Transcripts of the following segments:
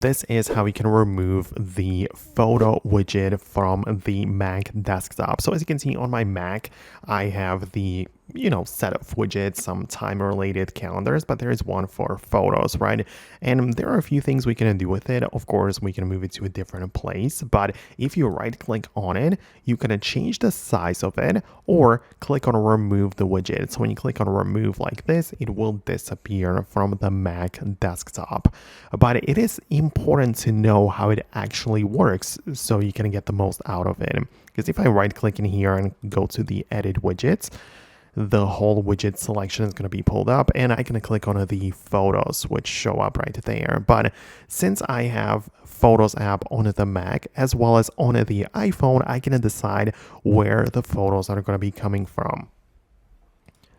This is how you can remove the photo widget from the Mac desktop. So as you can see on my Mac, I have the set of widgets, some time related calendars, but there is one for photos, right? And there are a few things we can do with it. Of course, we can move it to a different place, but if you right click on it, you can change the size of it or click on remove the widget. So when you click on remove like this, it will disappear from the Mac desktop. But it is important to know how it actually works so you can get the most out of it. Because if I right click in here and go to the edit widgets, the whole widget selection is going to be pulled up and I can click on the photos which show up right there. But since I have Photos app on the Mac as well as on the iPhone, I can decide where the photos are going to be coming from.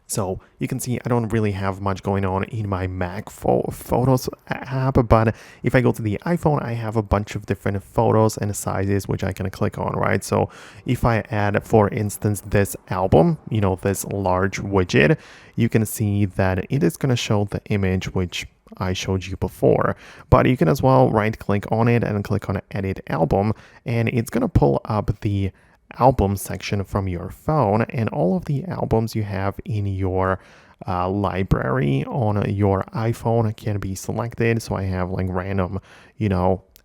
So you can see I don't really have much going on in my Mac Photos app, but if I go to the iPhone, I have a bunch of different photos and sizes which I can click on, right? So if I add, for instance, this album, this large widget, you can see that it is going to show the image which I showed you before, but you can as well right click on it and click on edit album, and it's going to pull up the album section from your phone, and all of the albums you have in your library on your iPhone can be selected. So I have like random,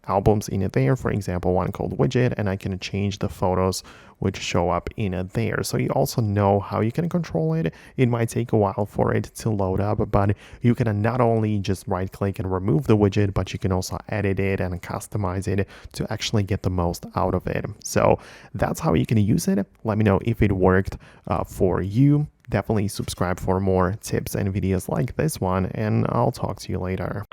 albums in there, for example, one called widget, and I can change the photos which show up in there. So you also know how you can control it. It might take a while for it to load up, but you can not only just right click and remove the widget, but you can also edit it and customize it to actually get the most out of it. So that's how you can use it. Let me know if it worked for you. Definitely subscribe for more tips and videos like this one, and I'll talk to you later.